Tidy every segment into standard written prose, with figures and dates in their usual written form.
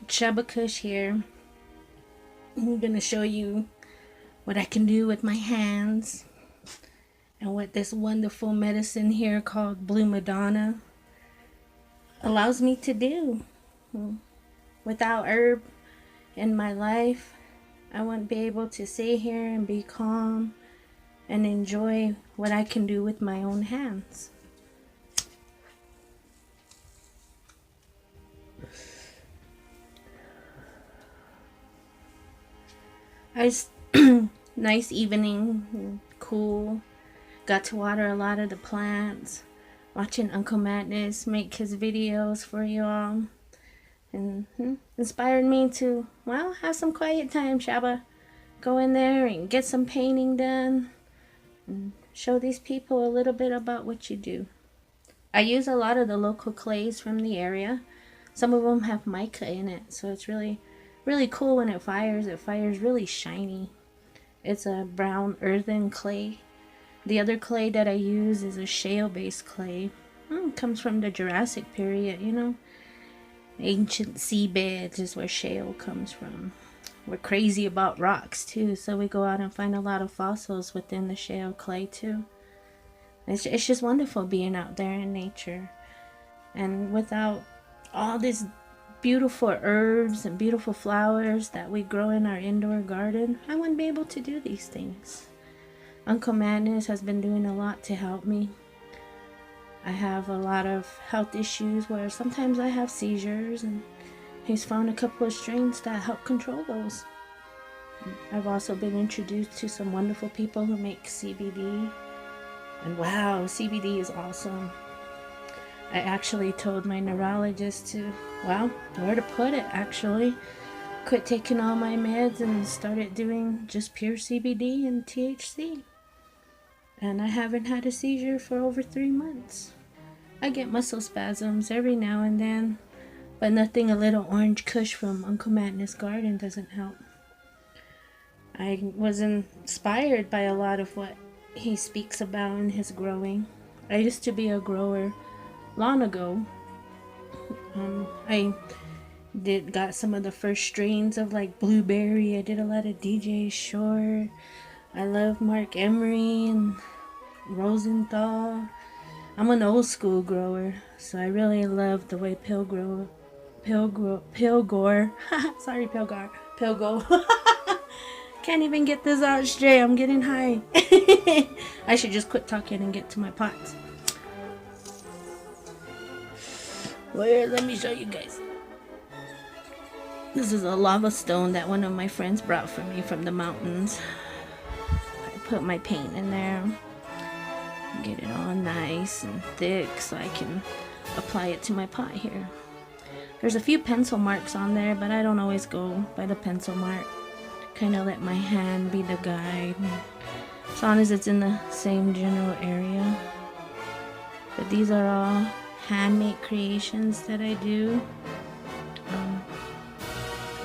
Kush here. I'm gonna show you what I can do with my hands and what this wonderful medicine here called Blue Madonna allows me to do. Without herb in my life, I wouldn't be able to sit here and be calm and enjoy what I can do with my own hands. Nice evening, cool. Got to water a lot of the plants. Watching Uncle Madness make his videos for y'all. And inspired me to, well, have some quiet time, Shaba. Go in there and get some painting done. And show these people a little bit about what you do. I use a lot of the local clays from the area. Some of them have mica in it, so it's really cool when it fires. It fires really shiny. It's a brown earthen clay. The other clay that I use is a shale-based clay. It comes from the Jurassic period, you know. Ancient seabeds is where shale comes from. We're crazy about rocks too, so we go out and find a lot of fossils within the shale clay too. It's just wonderful being out there in nature. And without all these beautiful herbs and beautiful flowers that we grow in our indoor garden, I wouldn't be able to do these things. Uncle Madness has been doing a lot to help me. I have a lot of health issues where sometimes I have seizures, and he's found a couple of strains that help control those. I've also been introduced to some wonderful people who make CBD. And wow, CBD is awesome. I actually told my neurologist to, well, where to put it actually. Quit taking all my meds and started doing just pure CBD and THC. And I haven't had a seizure for over 3 months. I get muscle spasms every now and then, but nothing a little orange kush from Uncle Madness Garden doesn't help. I was inspired by a lot of what he speaks about in his growing. I used to be a grower long ago. I got some of the first strains of like blueberry. I did a lot of DJ Short. I love Mark Emery and Rosenthal. I'm an old school grower, so I really love the way Pilgore, sorry Pilgo. Can't even get this out straight. I'm getting high. I should just quit talking and get to my pots. Well, let me show you guys. This is a lava stone that one of my friends brought for me from the mountains. I put my paint in there. Get it all nice and thick so I can apply it to my pot here. There's a few pencil marks on there, but I don't always go by the pencil mark. Kind of let my hand be the guide, as long as it's in the same general area. But these are all handmade creations that I do.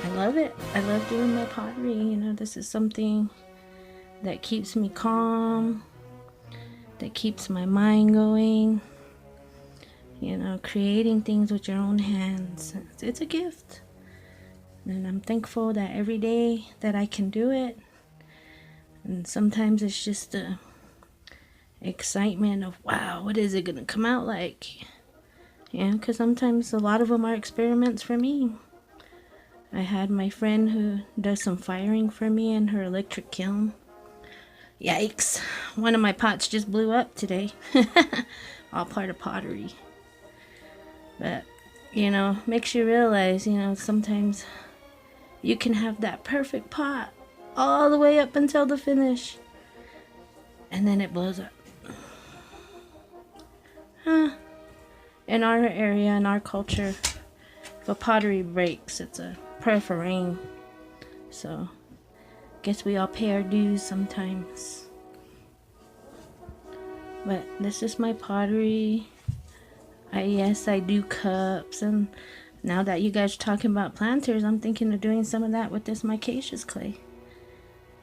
I love it. I love doing my pottery. You know, this is something that keeps me calm, that keeps my mind going. You know, creating things with your own hands, it's a gift. And I'm thankful that every day that I can do it. And sometimes it's just the excitement of, wow, what is it going to come out like? Yeah, because sometimes a lot of them are experiments for me. I had my friend who does some firing for me in her electric kiln. Yikes, one of my pots just blew up today. All part of pottery. But, you know, makes you realize, you know, sometimes you can have that perfect pot all the way up until the finish, and then it blows up. In our area, in our culture, if a pottery breaks, it's a prayer for rain. So, guess we all pay our dues sometimes. But this is my pottery. Yes, I do cups, and now that you guys are talking about planters, I'm thinking of doing some of that with this micaceous clay.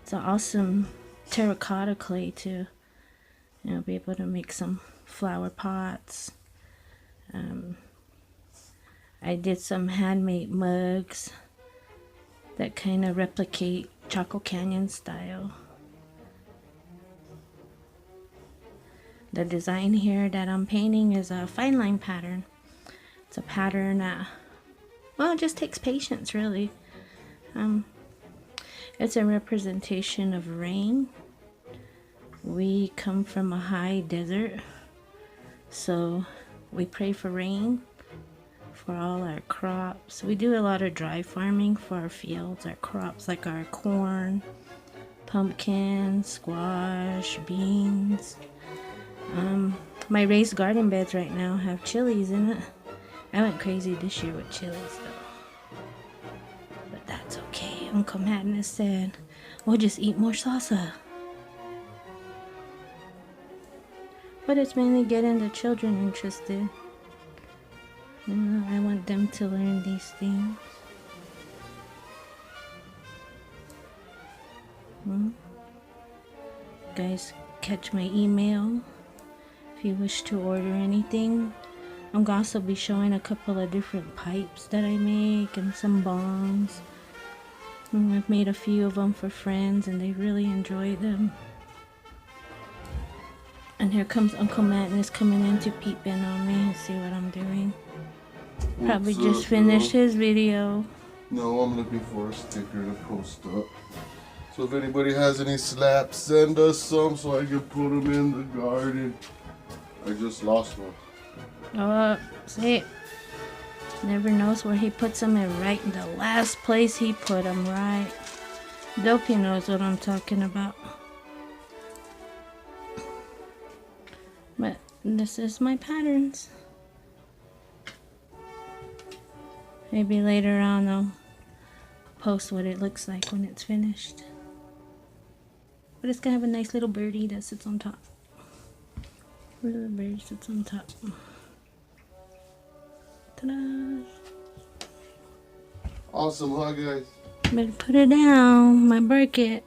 It's an awesome terracotta clay to, you know, be able to make some flower pots. I did some handmade mugs that kind of replicate Chaco Canyon style. The design here that I'm painting is a fine line pattern. It's a pattern that, well, it just takes patience, really. It's a representation of rain. We come from a high desert, so we pray for rain for all our crops. We do a lot of dry farming for our fields, our crops, like our corn, pumpkins, squash, beans. My raised garden beds right now have chilies in it. I went crazy this year with chilies though, but that's okay. Uncle Madness said we'll just eat more salsa. But it's mainly getting the children interested. You know, I want them to learn these things. Guys, catch my email if you wish to order anything. I'm gonna also be showing a couple of different pipes that I make and some bongs. And I've made a few of them for friends and they really enjoy them. And here comes Uncle Madness coming in to peep in on me and see what I'm doing. Probably just finished his video. No, I'm looking for a sticker to post up. So if anybody has any slaps, send us some so I can put them in the garden. I just lost one. Oh, see, never knows where he puts them in, right in the last place he put them, right? Dopey knows what I'm talking about. But this is my patterns. Maybe later on I'll post what it looks like when it's finished. But it's gonna have a nice little birdie that sits on top. Where the bird sits on top. Ta-da! Awesome, huh, guys? Better put it down. Might break it.